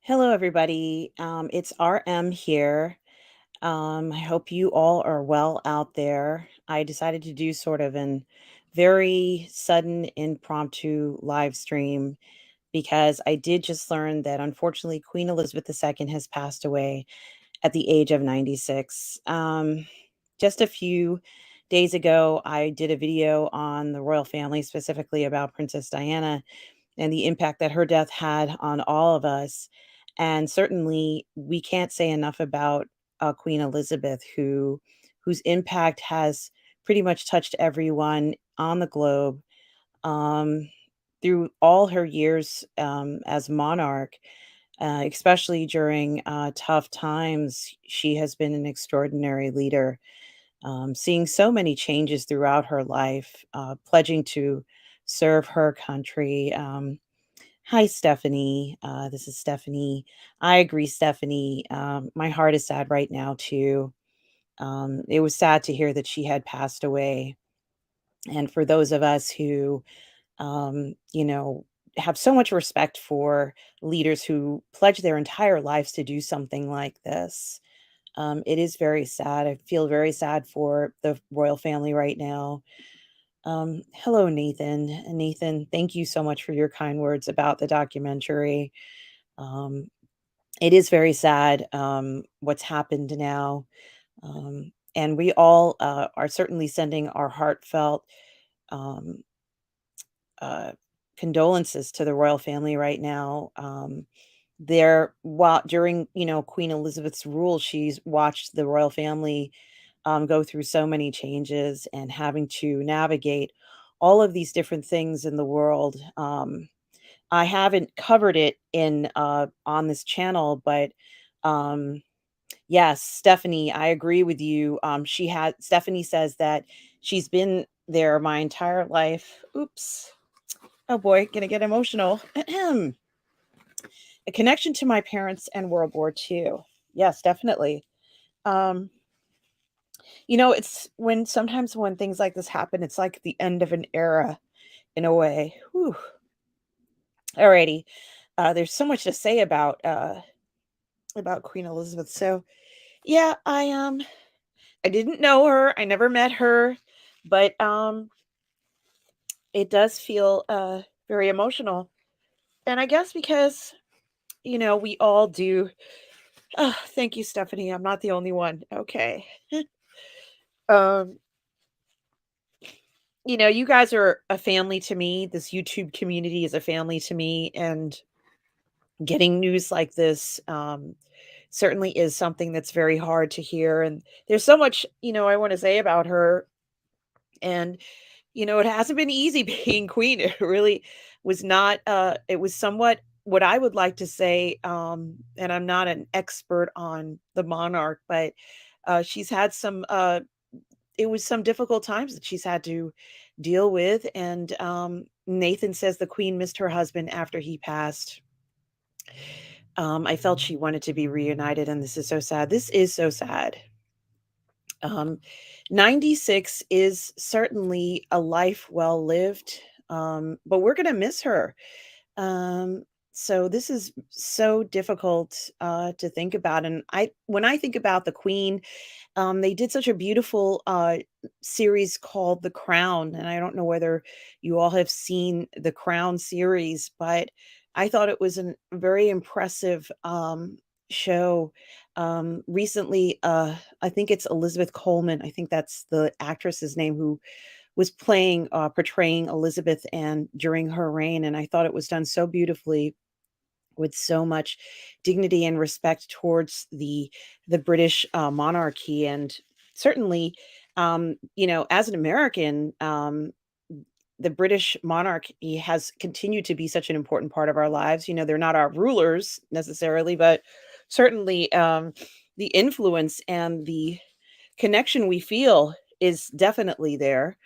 Hello, everybody. It's RM here. I hope you all are well out there. I decided to do sort of an very sudden, impromptu live stream because I did just learn that unfortunately Queen Elizabeth II has passed away at the age of 96. Just a few days ago, I did a video on the royal family, specifically about Princess Diana and the impact that her death had on all of us. And certainly, we can't say enough about Queen Elizabeth, whose impact has pretty much touched everyone on the globe um, through all her years as monarch, especially during tough times. She has been an extraordinary leader, seeing so many changes throughout her life, pledging to serve her country. Hi, Stephanie. This is Stephanie. I agree, Stephanie. My heart is sad right now, too. It was sad to hear that she had passed away. And for those of us who, um, you know, have so much respect for leaders who pledge their entire lives to do something like this, it is very sad. I feel very sad for the royal family right now. Hello, Nathan. Nathan, thank you so much for your kind words about the documentary. Um, it is very sad, what's happened now, and we all, are certainly sending our heartfelt, um, uh, condolences to the royal family right now. There while during, Queen Elizabeth's rule, she's watched the royal family, go through so many changes and having to navigate all of these different things in the world. I haven't covered it in on this channel, but um yes, Stephanie, I agree with you. Stephanie says that she's been there my entire life. Oops. Oh boy, gonna get emotional. A connection to my parents and World War II. Yes, definitely. Um, it's when sometimes when things like this happen, it's like the end of an era in a way. Whew. Alrighty. There's so much to say about Queen Elizabeth. So yeah, I didn't know her. I never met her, but it does feel very emotional. And I guess because, we all do. Oh, thank you, Stephanie. I'm not the only one. Okay. um, you guys are a family to me. This YouTube community is a family to me, and getting news like this certainly is something that's very hard to hear. And there's so much, I want to say about her. And it hasn't been easy being queen. It really was not, it was somewhat what I would like to say, and I'm not an expert on the monarch, but she's had it was some difficult times that she's had to deal with. And Nathan says the queen missed her husband after he passed. I felt she wanted to be reunited, and this is so sad. This is so sad. Um, 96 is certainly a life well lived, but we're gonna miss her. Um, so this is so difficult to think about. And when I think about the Queen, they did such a beautiful series called The Crown, and I don't know whether you all have seen the Crown series, but I thought it was a very impressive show. Recently, I think it's Elizabeth Coleman. I think that's the actress's name who was portraying Elizabeth and during her reign, and I thought it was done so beautifully with so much dignity and respect towards the British monarchy. And certainly, as an American, the British monarchy has continued to be such an important part of our lives. They're not our rulers necessarily, but certainly the influence and the connection we feel is definitely there.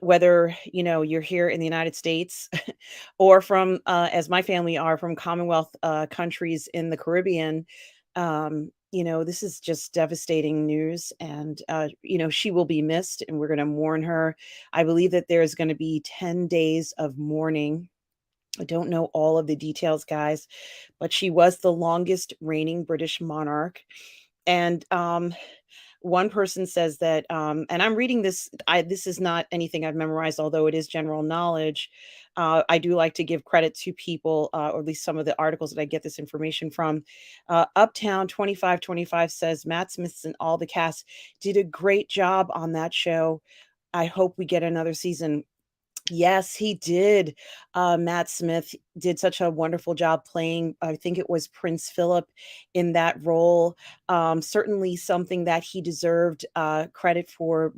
Whether you're here in the United States or from as my family are from Commonwealth countries in the Caribbean. This is just devastating news, and she will be missed, and we're going to mourn her. I believe that there's going to be 10 days of mourning I don't know all of the details, guys, but she was the longest reigning British monarch. And one person says that, and I'm reading this. This is not anything I've memorized, although it is general knowledge. I do like to give credit to people, or at least some of the articles that I get this information from. Uptown 2525 says Matt Smith and all the cast did a great job on that show. I hope we get another season. Yes, he did. Matt Smith did such a wonderful job playing, I think it was Prince Philip in that role. Certainly something that he deserved credit for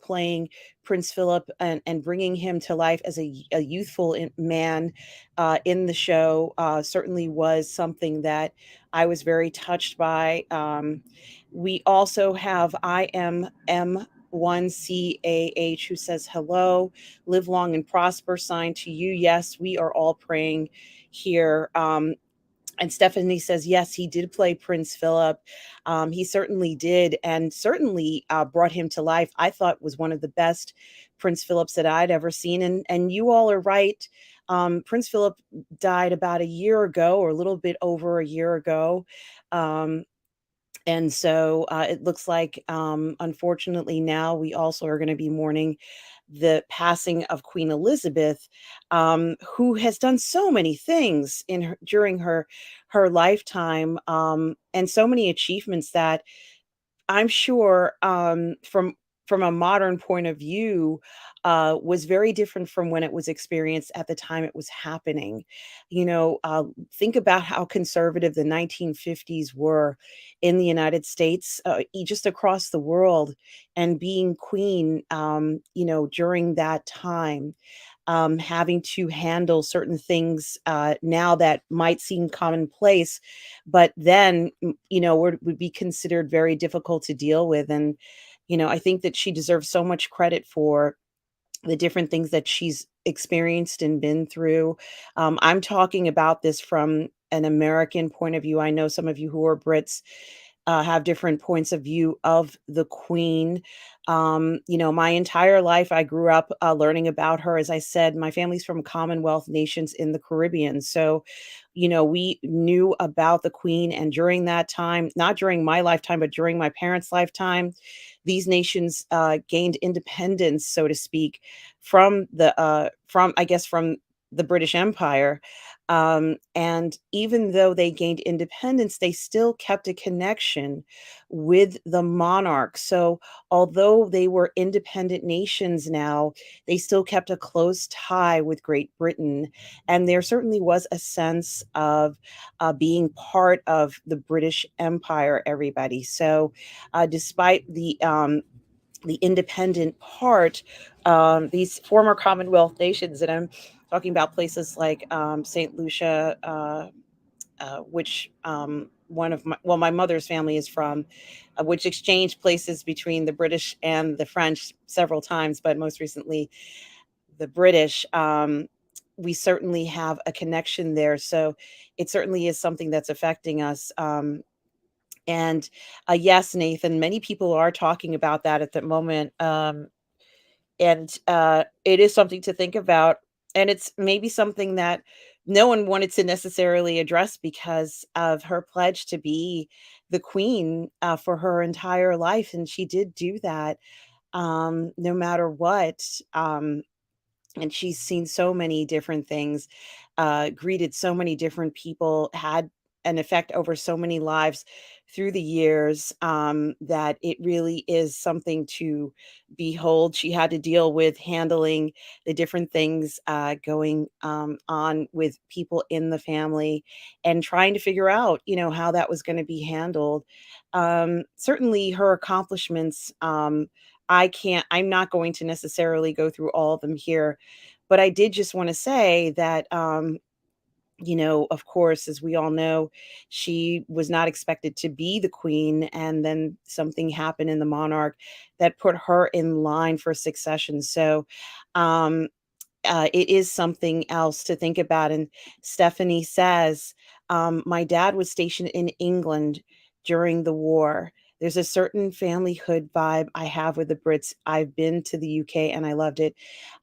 playing Prince Philip and bringing him to life as a youthful man in the show. Certainly was something that I was very touched by. We also have IMM1CAH who says hello, live long and prosper sign to you. Yes, we are all praying here. And Stephanie says, yes, he did play Prince Philip. He certainly did, and certainly brought him to life. I thought was one of the best Prince Philips that I'd ever seen. And you all are right. Prince Philip died about a year ago, or a little bit over a year ago. Um, and so it looks like, unfortunately, now we also are going to be mourning the passing of Queen Elizabeth, who has done so many things during her lifetime, and so many achievements that I'm sure, from a modern point of view, was very different from when it was experienced at the time it was happening. You know, think about how conservative the 1950s were in the United States, just across the world, and being queen, during that time, having to handle certain things now that might seem commonplace, but then, would be considered very difficult to deal with. And, I think that she deserves so much credit for the different things that she's experienced and been through. I'm talking about this from an American point of view. I know some of you who are Brits have different points of view of the Queen. My entire life, I grew up learning about her. As I said, my family's from Commonwealth nations in the Caribbean. So, we knew about the Queen. And during that time, not during my lifetime, but during my parents' lifetime, these nations gained independence, so to speak, I guess, from the British Empire. And even though they gained independence, they still kept a connection with the monarch. So, although they were independent nations now, they still kept a close tie with Great Britain. And there certainly was a sense of being part of the British Empire, everybody. So, despite the independent part, these former Commonwealth nations, and I'm talking about places like St. Lucia, which my mother's family is from, which exchanged places between the British and the French several times, but most recently the British. We certainly have a connection there. So it certainly is something that's affecting us. And yes, Nathan, many people are talking about that at the moment. And it is something to think about. And it's maybe something that no one wanted to necessarily address because of her pledge to be the queen for her entire life. And she did do that, no matter what. And she's seen so many different things, greeted so many different people, had an effect over so many lives through the years, that it really is something to behold. She had to deal with handling the different things going on with people in the family and trying to figure out, how that was going to be handled. Certainly, her accomplishments. I'm not going to necessarily go through all of them here, but I did just want to say that, of course, as we all know, she was not expected to be the queen. And then something happened in the monarch that put her in line for succession. So, um, it is something else to think about. And Stephanie says, my dad was stationed in England during the war. There's a certain familyhood vibe I have with the Brits. I've been to the UK and I loved it.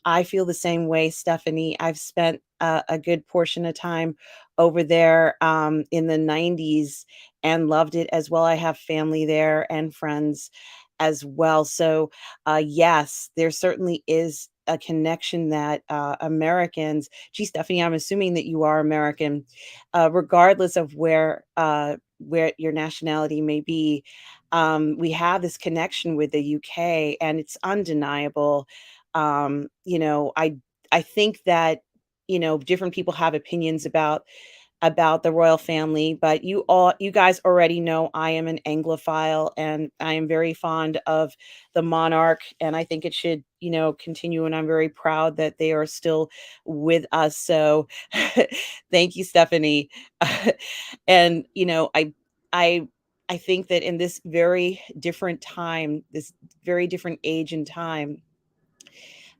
I feel the same way, Stephanie. I've spent a good portion of time over there in the 90s and loved it as well. I have family there and friends as well. So, yes, there certainly is a connection that Americans, gee, Stephanie, I'm assuming that you are American, regardless of where your nationality may be. We have this connection with the UK, and it's undeniable. I think that different people have opinions about the royal family, but you guys already know I am an Anglophile and I am very fond of the monarch and I think it should, continue and I'm very proud that they are still with us. So thank you, Stephanie. And I I think that in this very different time, this very different age and time,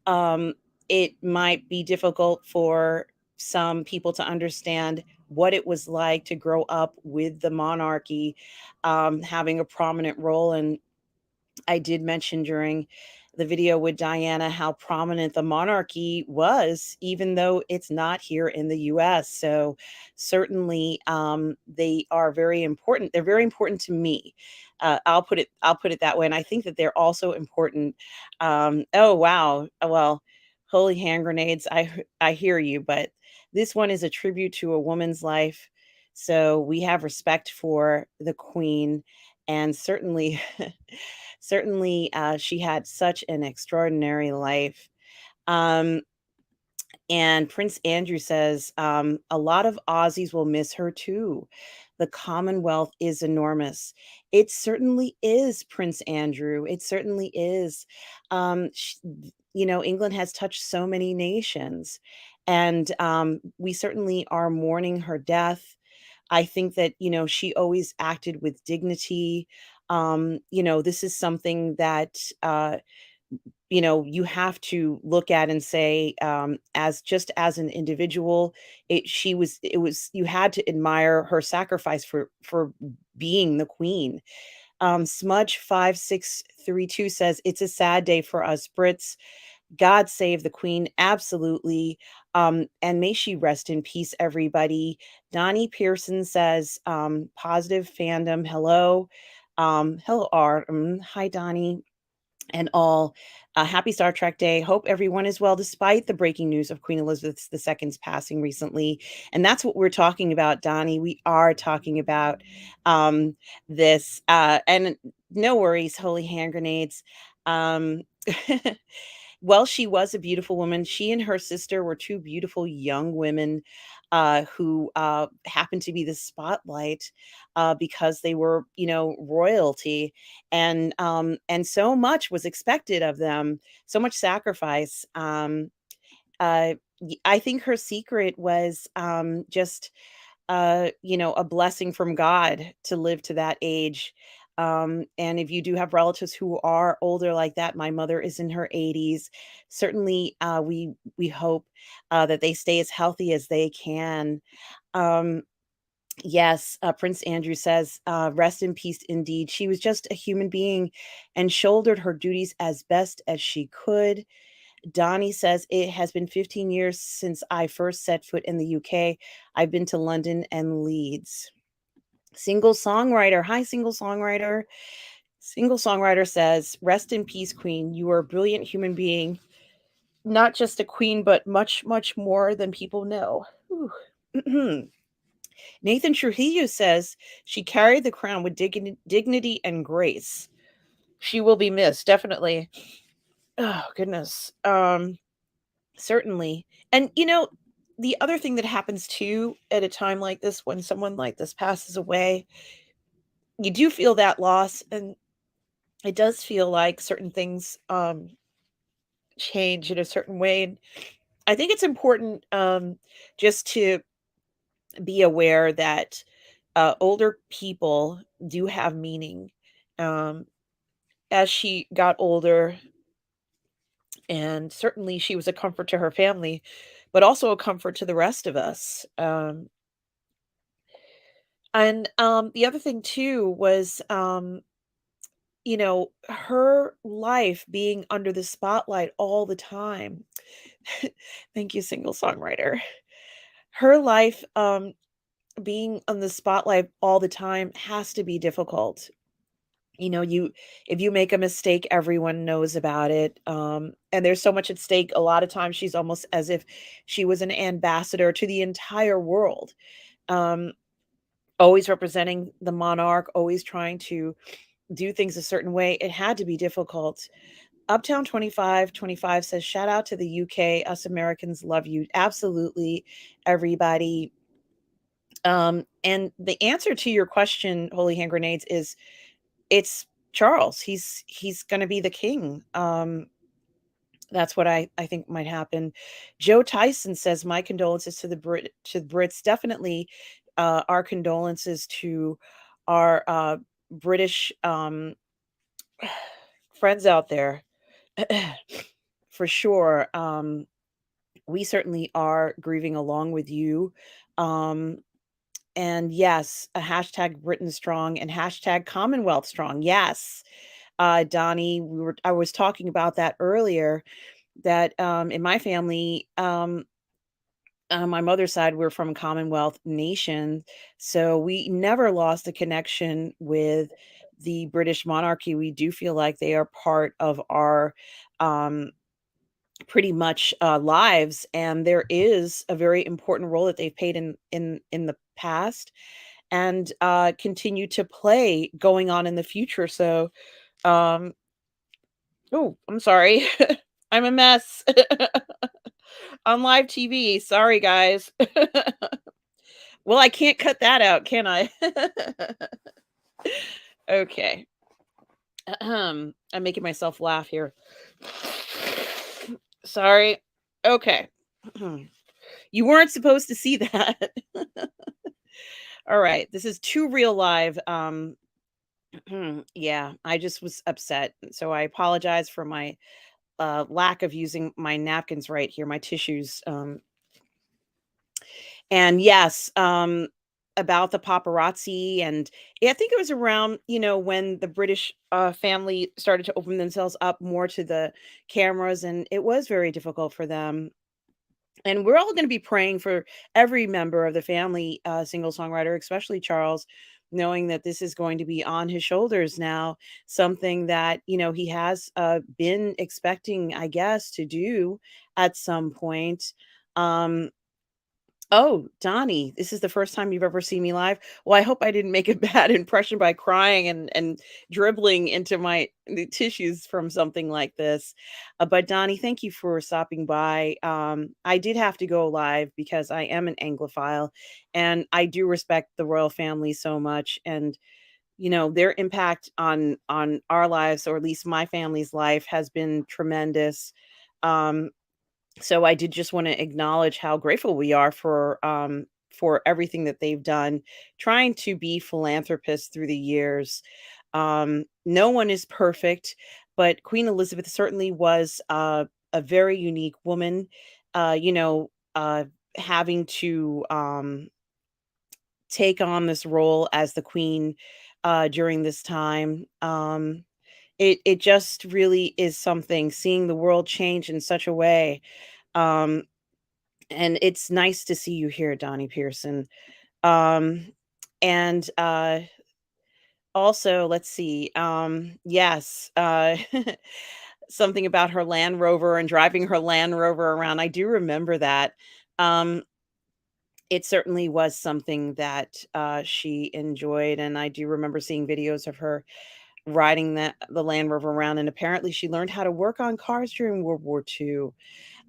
um, it might be difficult for some people to understand what it was like to grow up with the monarchy, having a prominent role. And I did mention during the video with Diana how prominent the monarchy was, even though it's not here in the US. So certainly they are very important. They're very important to me. I'll put it that way. And I think that they're also important. Oh wow. Well, holy hand grenades. I hear you, but this one is a tribute to a woman's life. So we have respect for the queen and certainly certainly, she had such an extraordinary life. Um, and Prince Andrew says, a lot of Aussies will miss her too. The Commonwealth is enormous. It certainly is, Prince Andrew. It certainly is. England has touched so many nations, and we certainly are mourning her death. I think that, she always acted with dignity. This is something that, you have to look at and say, as just as an individual, you had to admire her sacrifice for being the queen. Smudge 5632 says it's a sad day for us Brits. God save the queen, absolutely. And may she rest in peace, everybody. Donnie Pearson says, positive fandom. Hello. Hello, R. Hi, Donnie and all. Happy Star Trek Day. Hope everyone is well despite the breaking news of Queen Elizabeth II's passing recently. And that's what we're talking about, Donnie. We are talking about um, this. And no worries, holy hand grenades. Um, well, she was a beautiful woman. She and her sister were two beautiful young women who happened to be the spotlight because they were, royalty, and so much was expected of them, so much sacrifice. I think her secret was just a blessing from God to live to that age. And if you do have relatives who are older like that, my mother is in her 80s. Certainly, we hope that they stay as healthy as they can. Um, yes, Prince Andrew says, "Rest in peace, indeed. She was just a human being, and shouldered her duties as best as she could." Donnie says, "It has been 15 years since I first set foot in the UK. I've been to London and Leeds." Single songwriter. Hi, single songwriter. Single songwriter says, "Rest in peace, Queen. You are a brilliant human being. Not just a queen, but much, much more than people know." Ooh. Nathan Trujillo says, "She carried the crown with dignity and grace. She will be missed, definitely." Oh, goodness. Certainly. And the other thing that happens too at a time like this when someone like this passes away, you do feel that loss and it does feel like certain things change in a certain way. And I think it's important just to be aware that older people do have meaning. Um as she got older, and certainly she was a comfort to her family, but also a comfort to the rest of us. And the other thing too was, her life being under the spotlight all the time. Thank you, single songwriter. Her life, being on the spotlight all the time has to be difficult. You if you make a mistake, everyone knows about it, and there's so much at stake. A lot of times she's almost as if she was an ambassador to the entire world, um, always representing the monarch, always trying to do things a certain way. It had to be difficult. Uptown 2525 says, "Shout out to the UK. Us Americans love you." Absolutely, everybody. And the answer to your question, Holy Hand Grenades, is it's Charles. He's gonna be the king. That's what I think might happen. Joe Tyson says, "My condolences to the Brits." Definitely, our condolences to our British friends out there. For sure. We certainly are grieving along with you. Um, and yes, a hashtag Britain strong and hashtag Commonwealth strong. Yes. Donnie, I was talking about that earlier, that in my family, on my mother's side, we're from Commonwealth nation, so we never lost a connection with the British monarchy. We do feel like they are part of our um, pretty much lives, and there is a very important role that they've played in the past, and continue to play going on in the future. So, um, oh, I'm sorry, I'm a mess on live TV. Sorry, guys. Well, I can't cut that out, can I? Okay. I'm making myself laugh here. Sorry. Okay. You weren't supposed to see that. All right. This is too real live. Yeah, I just was upset. So I apologize for my lack of using my napkins right here, my tissues. And yes, about the paparazzi, and yeah, I think it was around, when the British family started to open themselves up more to the cameras, and it was very difficult for them. And we're all going to be praying for every member of the family, single songwriter, especially Charles, knowing that this is going to be on his shoulders now, something that he has been expecting, I guess, to do at some point. Um, Oh, Donnie, this is the first time you've ever seen me live? Well, I hope I didn't make a bad impression by crying and dribbling into my the tissues from something like this. But Donnie, thank you for stopping by. I did have to go live because I am an Anglophile, and I do respect the royal family so much, and their impact on our lives, or at least my family's life, has been tremendous. Um, so I did just want to acknowledge how grateful we are for everything that they've done, trying to be philanthropists through the years. No one is perfect, but Queen Elizabeth certainly was a very unique woman. Having to take on this role as the queen during this time. It just really is something, seeing the world change in such a way. Um, and it's nice to see you here, Donnie Pearson. Um, and also, let's see. Yes, something about her Land Rover and driving her Land Rover around. I do remember that. Um, it certainly was something that she enjoyed, and I do remember seeing videos of her riding the Land Rover around. And apparently, she learned how to work on cars during World War II.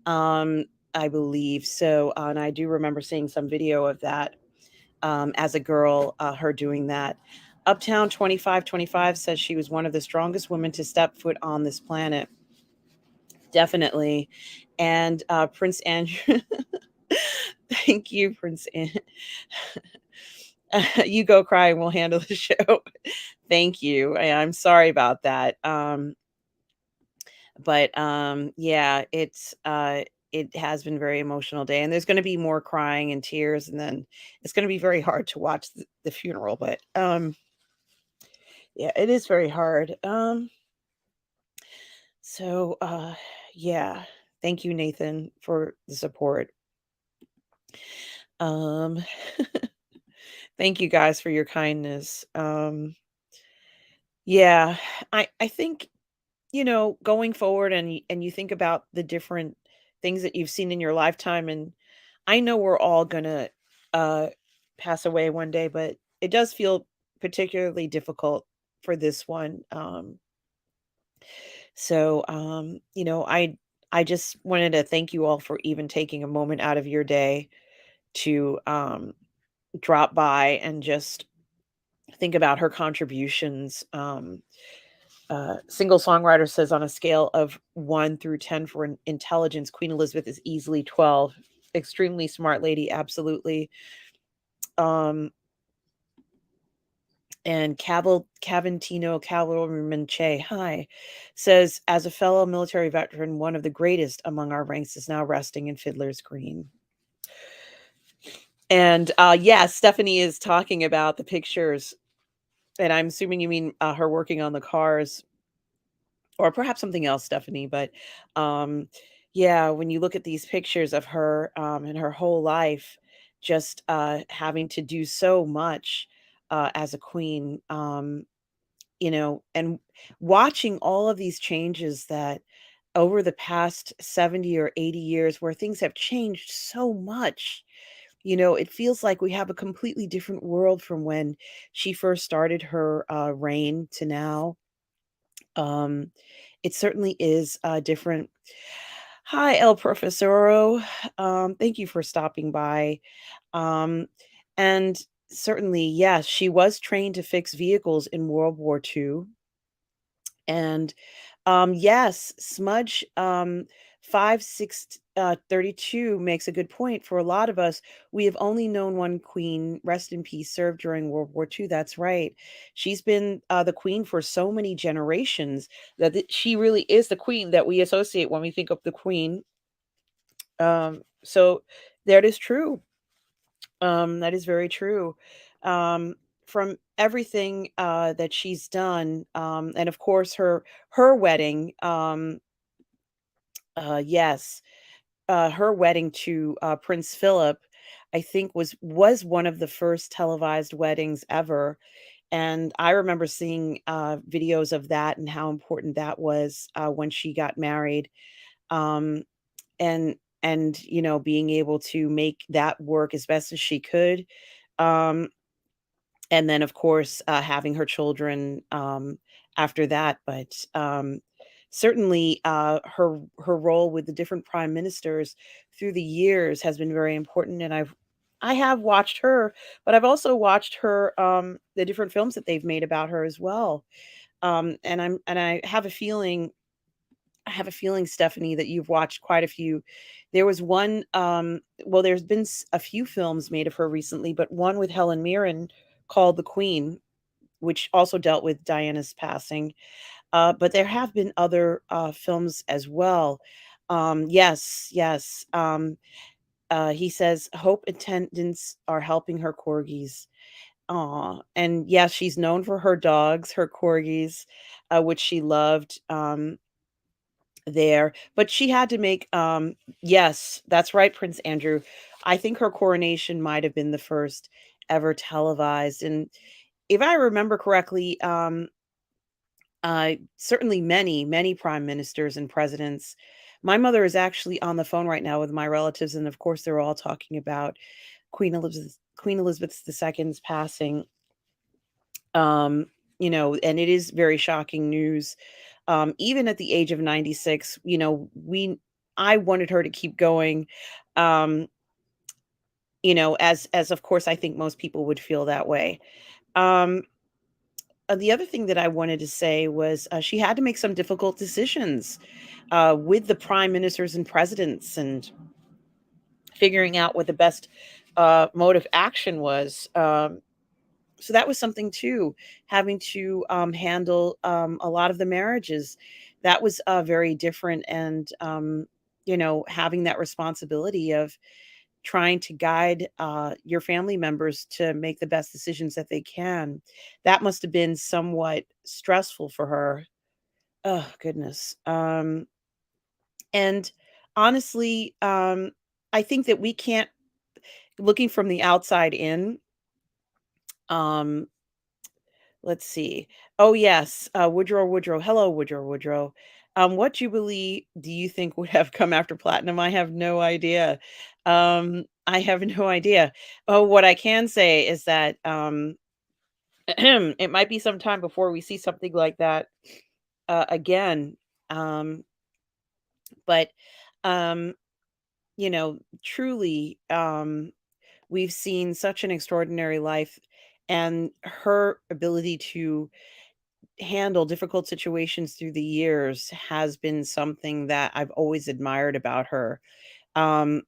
Um, I believe so, and I do remember seeing some video of that, as a girl, her doing that. Uptown 2525 says she was one of the strongest women to step foot on this planet. Definitely. And Prince Andrew, thank you, Prince. You go cry and we'll handle the show. Thank you. I'm sorry about that. But yeah, it has been a very emotional day, and there's going to be more crying and tears, and then it's going to be very hard to watch the funeral. But Yeah, it is very hard. So, yeah. Thank you, Nathan, for the support. Um, thank you guys for your kindness. Yeah, I think, going forward and you think about the different things that you've seen in your lifetime, and I know we're all gonna uh pass away one day, but it does feel particularly difficult for this one. I just wanted to thank you all for even taking a moment out of your day to drop by and just think about her contributions. Single songwriter says on a scale of 1 through 10 for intelligence, Queen Elizabeth is easily 12. Extremely smart lady, absolutely. Um, and Cavantino Cavalryman Che, hi, says, as a fellow military veteran, one of the greatest among our ranks is now resting in Fiddler's Green. And yes, Stephanie is talking about the pictures, and I'm assuming you mean her working on the cars or perhaps something else, Stephanie. But um, yeah, when you look at these pictures of her and her whole life, just having to do so much as a queen, and watching all of these changes that over the past 70 or 80 years, where things have changed so much. It feels like we have a completely different world from when she first started her reign to now. Um, it certainly is different. Hi, El Profesoro. Thank you for stopping by. Um, and certainly, yes, she was trained to fix vehicles in World War II. And yes, Smudge 5632 makes a good point. For a lot of us, we have only known one queen, rest in peace, served during World War II. That's right. She's been the queen for so many generations that she really is the queen that we associate when we think of the queen. So that is true. That is very true. Um, from everything that she's done, and of course her wedding. Yes, her wedding to Prince Philip, I think was one of the first televised weddings ever. And I remember seeing videos of that and how important that was when she got married. Um, and being able to make that work as best as she could. Um, and then, of course, having her children, after that, but, certainly, her role with the different prime ministers through the years has been very important, and I have watched her, but I've also watched her, the different films that they've made about her as well, and I have a feeling, Stephanie, that you've watched quite a few. There was one, well, there's been a few films made of her recently, but one with Helen Mirren called The Queen, which also dealt with Diana's passing. But there have been other films as well. Yes, yes. He says hope attendants are helping her corgis. Aw, and yes, she's known for her dogs, her corgis, which she loved. There, but she had to make yes, that's right, Prince Andrew. I think her coronation might have been the first ever televised, and if I remember correctly, certainly many prime ministers and presidents. My mother is actually on the phone right now with my relatives, and of course, they're all talking about Queen Elizabeth II's passing. Um, and it is very shocking news. Even at the age of 96, we I wanted her to keep going. Um, as of course I think most people would feel that way. Um, the other thing that I wanted to say was she had to make some difficult decisions with the prime ministers and presidents and figuring out what the best mode of action was. So that was something too, having to handle a lot of the marriages. That was very different, and having that responsibility of trying to guide your family members to make the best decisions that they can. That must have been somewhat stressful for her. Oh, goodness. And honestly, I think that we can't, looking from the outside in, um, let's see. Oh, yes. Woodrow. Hello, Woodrow. What jubilee do you think would have come after platinum? I have no idea. I have no idea. Oh, what I can say is that it might be some time before we see something like that again. Um, but um, truly, we've seen such an extraordinary life, and her ability to handle difficult situations through the years has been something that I've always admired about her. Um,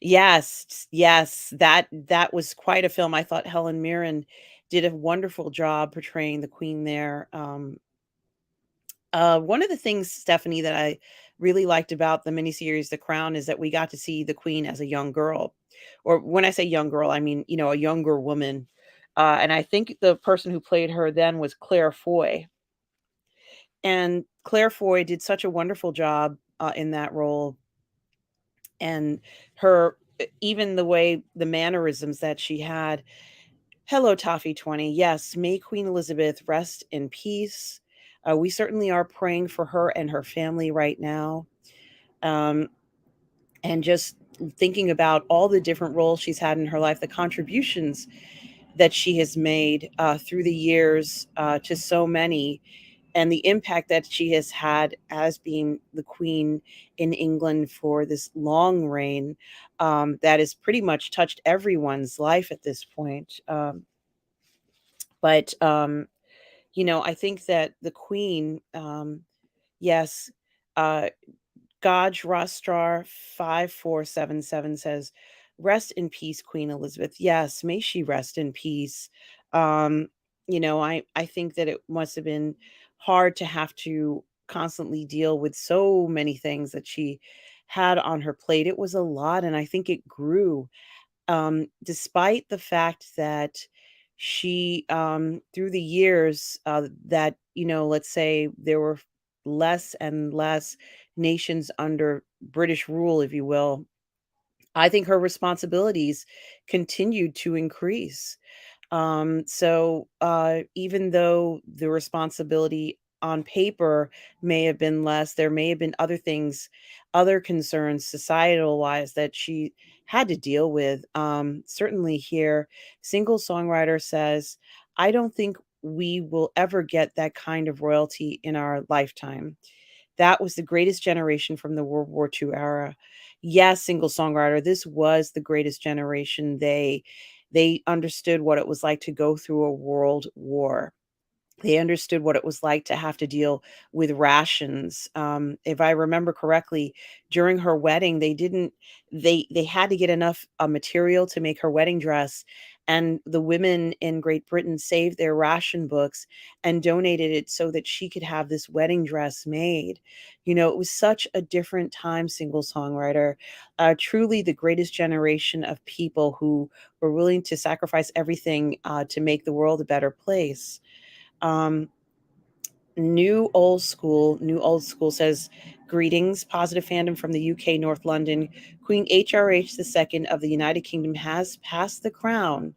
yes, that was quite a film. I thought Helen Mirren did a wonderful job portraying the queen there. One of the things, Stephanie, that I really liked about the miniseries The Crown is that we got to see the queen as a young girl. Or when I say young girl, I mean, a younger woman. And I think the person who played her then was Claire Foy. And Claire Foy did such a wonderful job in that role. And even the way, the mannerisms that she had. Hello, Toffee 20. Yes, may Queen Elizabeth rest in peace. We certainly are praying for her and her family right now. Um, and just thinking about all the different roles she's had in her life, the contributions that she has made through the years to so many, and the impact that she has had as being the queen in England for this long reign that has pretty much touched everyone's life at this point. But I think that the queen, yes, uh, Gaj Rastrar 5477 says, "Rest in peace, Queen Elizabeth." Yes, may she rest in peace. Um, I think that it must have been hard to have to constantly deal with so many things that she had on her plate. It was a lot, and I think it grew, despite the fact that she, through the years, that, let's say there were less and less nations under British rule, if you will, I think her responsibilities continued to increase. Even though the responsibility on paper may have been less, there may have been other things, other concerns, societal wise, that she had to deal with. Certainly here, single songwriter says, I don't think we will ever get that kind of royalty in our lifetime. That was the greatest generation from the World War II era. Yes, single songwriter, this was the greatest generation. They understood what it was like to go through a world war. They understood what it was like to have to deal with rations. If I remember correctly, during her wedding, they had to get enough material to make her wedding dress, and the women in Great Britain saved their ration books and donated it so that she could have this wedding dress made. It was such a different time, single songwriter. Truly the greatest generation of people who were willing to sacrifice everything to make the world a better place. Um, New Old School says, greetings, positive fandom from the UK, North London. Queen HRH II of the United Kingdom has passed the crown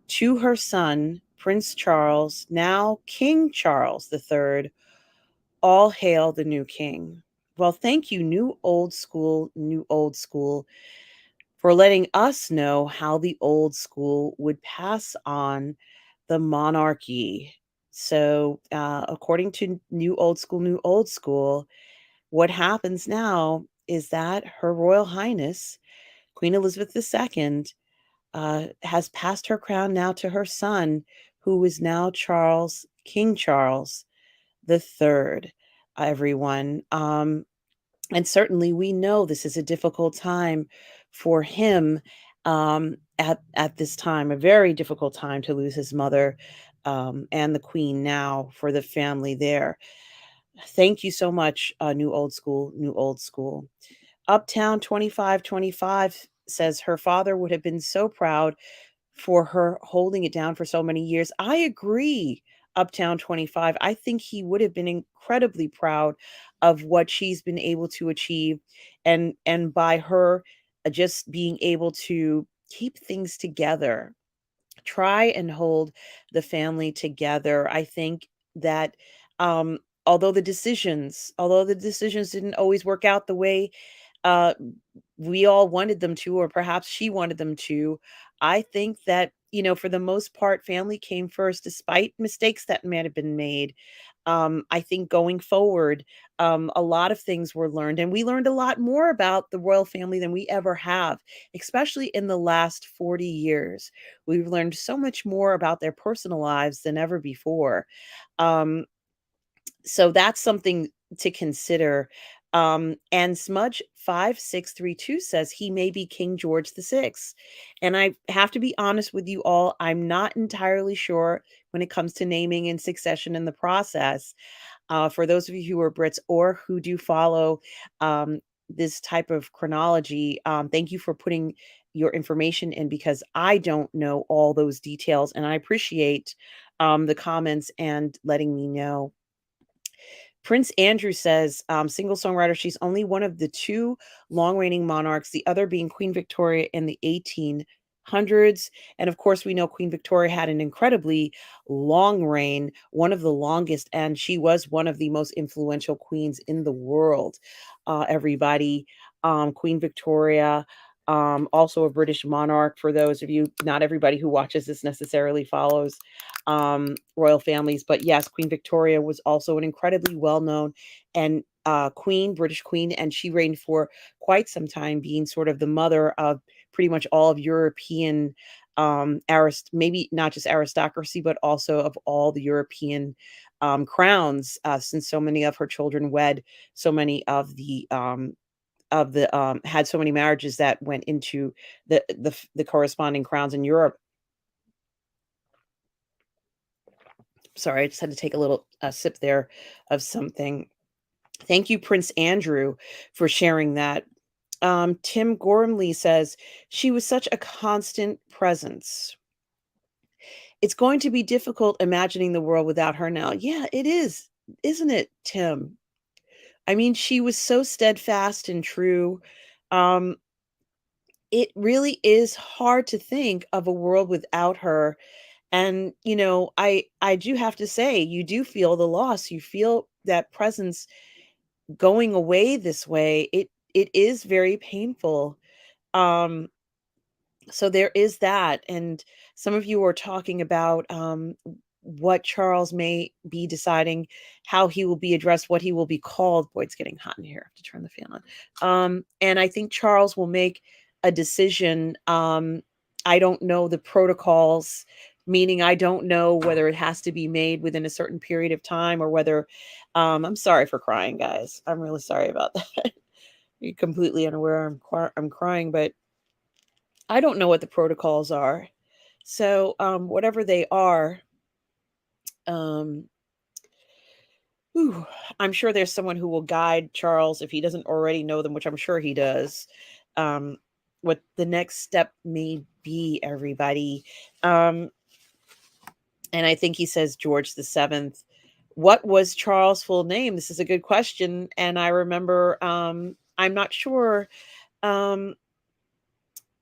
to her son, Prince Charles, now King Charles III. All hail the new king. Well, thank you, New Old School, for letting us know how the old school would pass on the monarchy. So, according to New Old School, what happens now is that Her Royal Highness, Queen Elizabeth II, has passed her crown now to her son, who is now King Charles the Third. Everyone. And certainly we know this is a difficult time for him, at this time, a very difficult time to lose his mother, and the queen now for the family there. Thank you so much, New Old School, New Old School. Uptown 2525 says her father would have been so proud for her holding it down for so many years. I agree, Uptown 25. I think he would have been incredibly proud of what she's been able to achieve, and by her just being able to keep things together, try and hold the family together. I think that um although the decisions didn't always work out the way uh we all wanted them to, or perhaps she wanted them to, I think that, for the most part, family came first despite mistakes that might have been made. I think going forward, a lot of things were learned, and we learned a lot more about the royal family than we ever have, especially in the last 40 years. We've learned so much more about their personal lives than ever before. Um, so that's something to consider. And Smudge 5632 says he may be King George the Sixth. And I have to be honest with you all, I'm not entirely sure when it comes to naming and succession in the process. For those of you who are Brits or who do follow this type of chronology, thank you for putting your information in, because I don't know all those details, and I appreciate the comments and letting me know. Prince Andrew says, single songwriter, she's only one of the two long reigning monarchs, the other being Queen Victoria in the 1800s. And of course, we know Queen Victoria had an incredibly long reign, one of the longest, and she was one of the most influential queens in the world. Everybody, Queen Victoria. Also a British monarch. For those of you, not everybody who watches this necessarily follows royal families. But yes, Queen Victoria was also an incredibly well known and queen, British queen, and she reigned for quite some time, being sort of the mother of pretty much all of European maybe not just aristocracy, but also of all the European crowns, since so many of her children wed so many of the had so many marriages that went into the corresponding crowns in Europe. Sorry, I just had to take a little sip there of something. Thank you, Prince Andrew, for sharing that. Tim Gormley says, she was such a constant presence. It's going to be difficult imagining the world without her now. Yeah, it is, isn't it, Tim? I mean, she was so steadfast and true. Um, it really is hard to think of a world without her. And I do have to say, you do feel the loss, you feel that presence going away this way. It is very painful. um so there is that. And some of you are talking about what Charles may be deciding, how he will be addressed, what he will be called. Boy, it's getting hot in here. I have to turn the fan on. And I think Charles will make a decision. I don't know the protocols, meaning I don't know whether it has to be made within a certain period of time, or whether I'm sorry for crying, guys. I'm really sorry about that. You're completely unaware I'm crying, but I don't know what the protocols are. So, whatever they are, um, whew, I'm sure there's someone who will guide Charles, if he doesn't already know them, which I'm sure he does, um, what the next step may be, everybody. Um, and I think he says George the Seventh. What was Charles' full name? This is a good question. And I remember, I'm not sure. Um,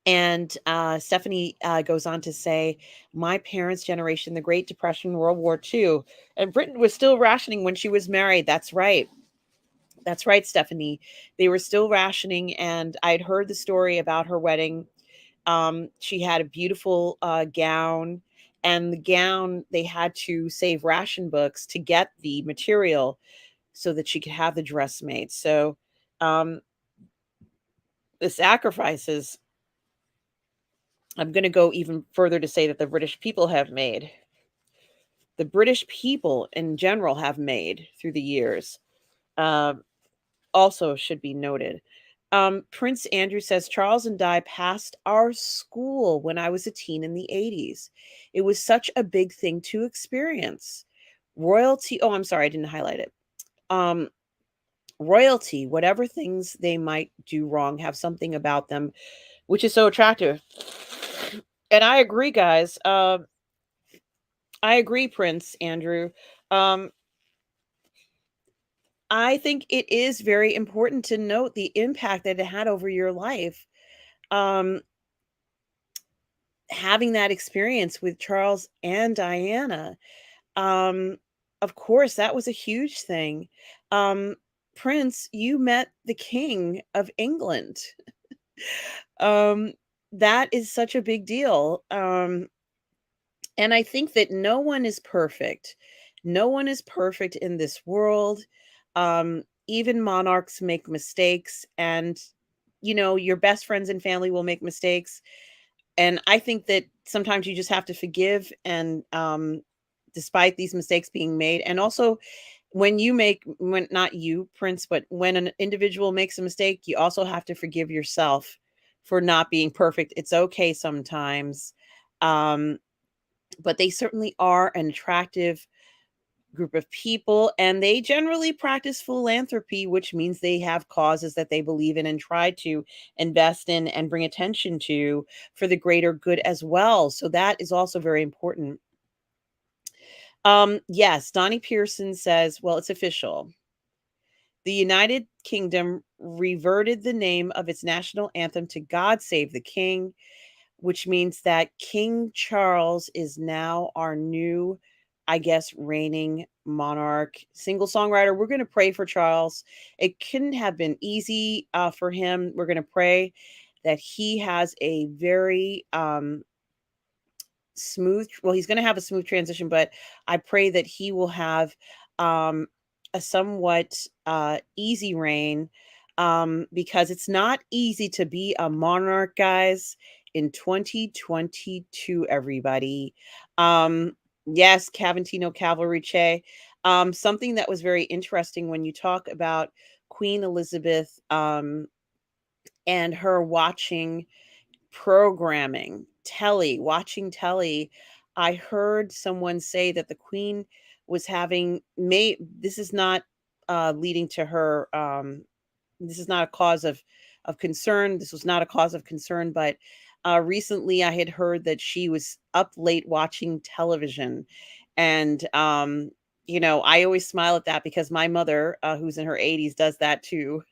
And Stephanie goes on to say, my parents' generation, the Great Depression, World War II, and Britain was still rationing when she was married. That's right. That's right, Stephanie. They were still rationing. And I'd heard the story about her wedding. She had a beautiful gown, and the gown, they had to save ration books to get the material so that she could have the dress made. So um, the sacrifices, I'm going to go even further to say that the British people have made, the British people in general have made through the years, uh, also should be noted. Prince Andrew says Charles and Di passed our school when I was a teen in the 80s. It was such a big thing to experience. Royalty. Oh, I'm sorry, I didn't highlight it. Um, royalty, whatever things they might do wrong, have something about them which is so attractive. And I agree, guys. I agree, Prince Andrew. Um, I think it is very important to note the impact that it had over your life. Um, Having that experience with Charles and Diana. Um, of course, that was a huge thing. Um, Prince, you met the King of England. Um, that is such a big deal. And I think that no one is perfect. No one is perfect in this world. Even monarchs make mistakes, and your best friends and family will make mistakes. And I think that sometimes you just have to forgive, and despite these mistakes being made, and also when not you, Prince, but when an individual makes a mistake, you also have to forgive yourself for not being perfect. It's okay sometimes. Um, but they certainly are an attractive group of people, and they generally practice philanthropy, which means they have causes that they believe in and try to invest in and bring attention to for the greater good as well. So that is also very important. Yes, Donnie Pearson says, well, it's official. The United Kingdom reverted the name of its national anthem to God Save the King, which means that King Charles is now our new, I guess, reigning monarch, single songwriter. We're going to pray for Charles. It couldn't have been easy for him. We're going to pray that he has a very smooth, well, he's going to have a smooth transition, but I pray that he will have um a somewhat easy reign, because it's not easy to be a monarch, guys, in 2022, everybody. Yes, Cavantino Cavalry Che. Something that was very interesting when you talk about Queen Elizabeth, and her watching programming, watching telly. I heard someone say that the queen was having may this is not leading to her, this is not a cause of concern. This was not a cause of concern, but recently I had heard that she was up late watching television. And I always smile at that because my mother, who's in her 80s, does that too.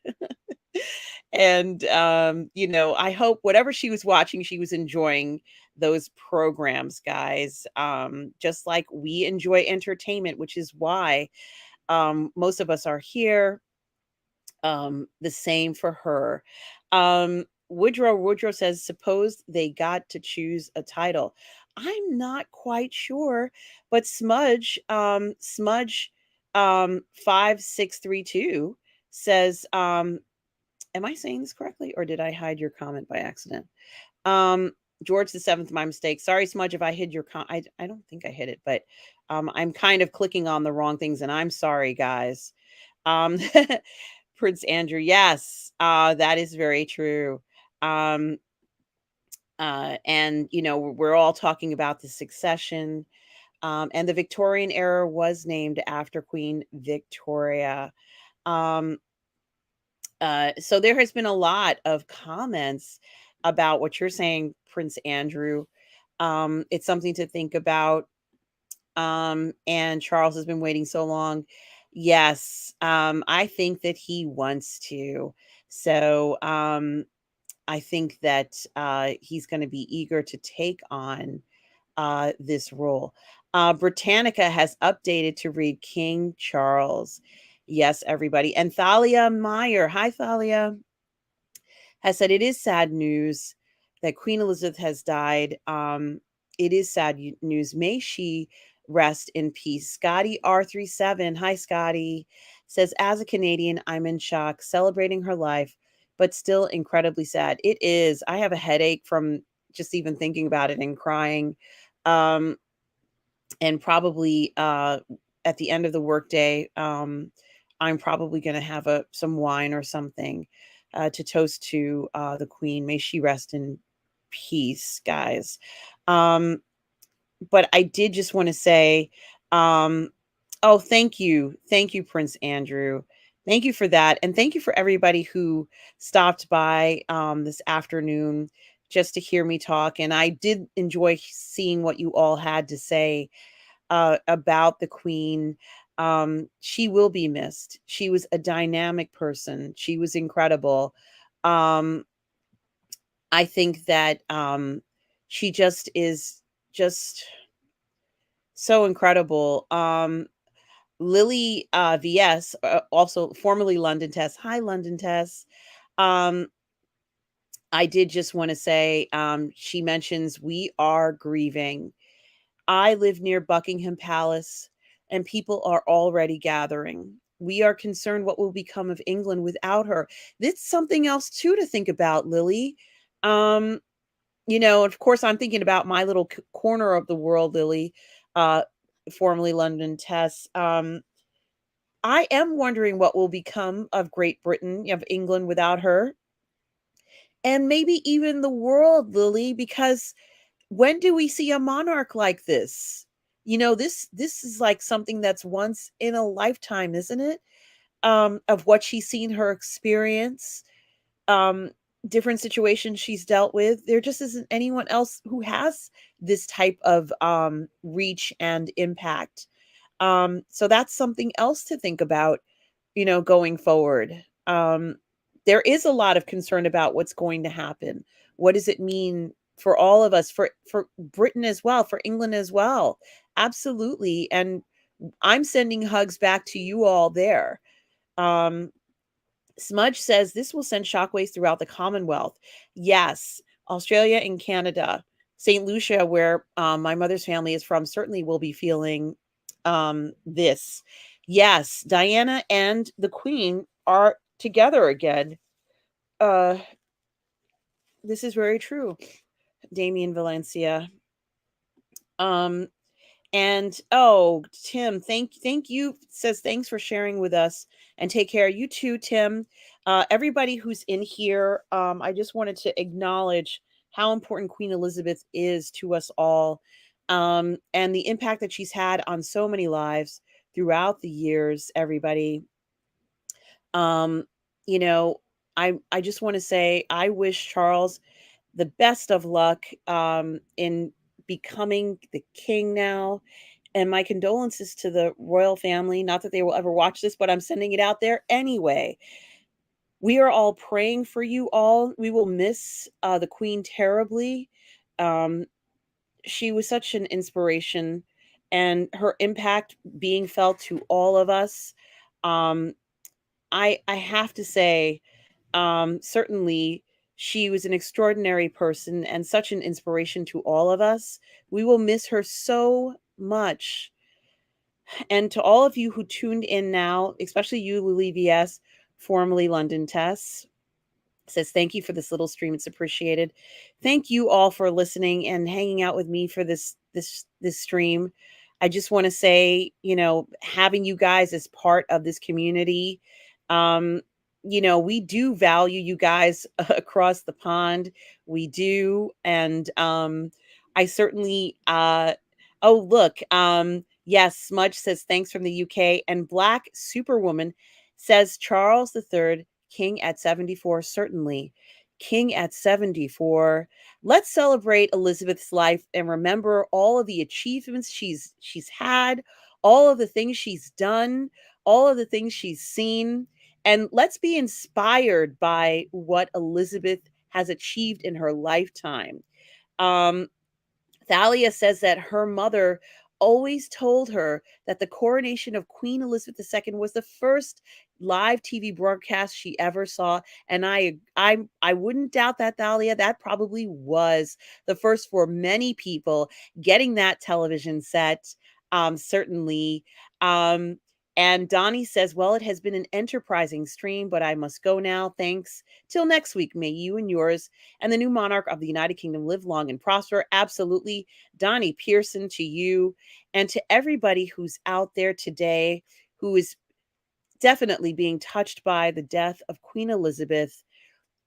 And I hope whatever she was watching, she was enjoying those programs, guys. Just like we enjoy entertainment, which is why most of us are here. The same for her. Woodrow says, suppose they got to choose a title. I'm not quite sure, but Smudge 5632 says, am I saying this correctly, or did I hide your comment by accident? Um, George the Seventh, my mistake. Sorry, Smudge, if I hid your I don't think I hit it, but I'm kind of clicking on the wrong things, and I'm sorry, guys. Um, Prince Andrew, yes, that is very true. Um, and we're all talking about the succession, and the Victorian era was named after Queen Victoria. Um, so there has been a lot of comments about what you're saying, Prince Andrew. It's something to think about. And Charles has been waiting so long. Yes, I think that he wants to. So I think that he's going to be eager to take on this role. Britannica has updated to read King Charles. Yes, everybody. And Thalia Meyer, hi, Thalia, has said it is sad news that Queen Elizabeth has died. It is sad news. May she rest in peace. Scotty R37, hi, Scotty, says, as a Canadian, I'm in shock, celebrating her life, but still incredibly sad. It is. I have a headache from just even thinking about it and crying. Um, and probably at the end of the workday, I'm probably going to have some wine or something to toast to the Queen. May she rest in peace, guys. Um, but I did just want to say, um, oh, thank you, Prince Andrew. Thank you for that, and thank you for everybody who stopped by, this afternoon just to hear me talk, and I did enjoy seeing what you all had to say, about the Queen. She will be missed. She was a dynamic person. She was incredible. Um, I think that, she just is just so incredible. Lily, VS, also formerly London Tess. Hi, London Tess. Um, I did just want to say, she mentions we are grieving. I live near Buckingham Palace, and people are already gathering. We are concerned what will become of England without her. That's something else too to think about, Lily. Um, of course, I'm thinking about my little corner of the world, Lily, uh, formerly London Tess. I am wondering what will become of Great Britain, of England without her, and maybe even the world, Lily, because when do we see a monarch like this? This is like something that's once in a lifetime, isn't it? Of what she's seen, her experience, um, different situations she's dealt with. There just isn't anyone else who has this type of reach and impact. So that's something else to think about, going forward. There is a lot of concern about what's going to happen. What does it mean for all of us, for Britain as well, for England as well? Absolutely. And I'm sending hugs back to you all there. Um, Smudge says this will send shockwaves throughout the Commonwealth. Yes, Australia and Canada, St. Lucia, where my mother's family is from, certainly will be feeling this. Yes, Diana and the Queen are together again. Uh, this is very true, Damien Valencia. Um, And oh, Tim, thank you. Says thanks for sharing with us and take care. You too, Tim. Everybody who's in here, I just wanted to acknowledge how important Queen Elizabeth is to us all, and the impact that she's had on so many lives throughout the years. Everybody, um, you know, I just want to say I wish Charles the best of luck in becoming the king now, and my condolences to the royal family. Not that they will ever watch this, but I'm sending it out there anyway. We are all praying for you all. We will miss the Queen terribly. Um, she was such an inspiration, and her impact being felt to all of us. Um, I have to say, certainly she was an extraordinary person and such an inspiration to all of us. We will miss her so much. And to all of you who tuned in now, especially you, Lily VS, formerly London Tess, says thank you for this little stream. It's appreciated. Thank you all for listening and hanging out with me for this stream. I just want to say, having you guys as part of this community, um, we do value you guys across the pond. We do, and I certainly. Oh, look, yes, Smudge says thanks from the UK, and Black Superwoman says Charles III King at 74, certainly. King at 74. Let's celebrate Elizabeth's life and remember all of the achievements she's had, all of the things she's done, all of the things she's seen, and let's be inspired by what Elizabeth has achieved in her lifetime. Um, Thalia says that her mother always told her that the coronation of Queen Elizabeth II was the first live TV broadcast she ever saw, and I wouldn't doubt that, Thalia. That probably was the first for many people getting that television set. Certainly. Um, and Donnie says, "Well, it has been an enterprising stream, but I must go now. Thanks. Till next week, may you and yours and the new monarch of the United Kingdom live long and prosper." Absolutely. Donnie Pearson, to you and to everybody who's out there today who is definitely being touched by the death of Queen Elizabeth.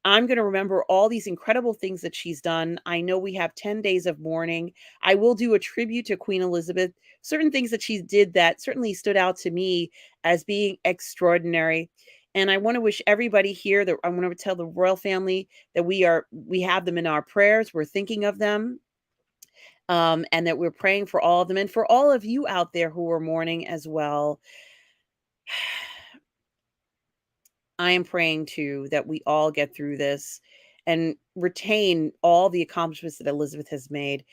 I'm going to remember all these incredible things that she's done. I know we have 10 days of mourning. I will do a tribute to Queen Elizabeth. Certain things that she did that certainly stood out to me as being extraordinary. And I want to wish everybody here that I want to tell the royal family that we have them in our prayers. We're thinking of them, and that we're praying for all of them and for all of you out there who are mourning as well. I am praying too that we all get through this and retain all the accomplishments that Elizabeth has made.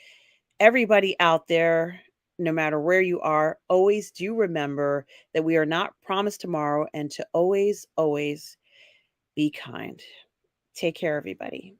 Everybody out there, no matter where you are, always do remember that we are not promised tomorrow and to always, always be kind. Take care, everybody.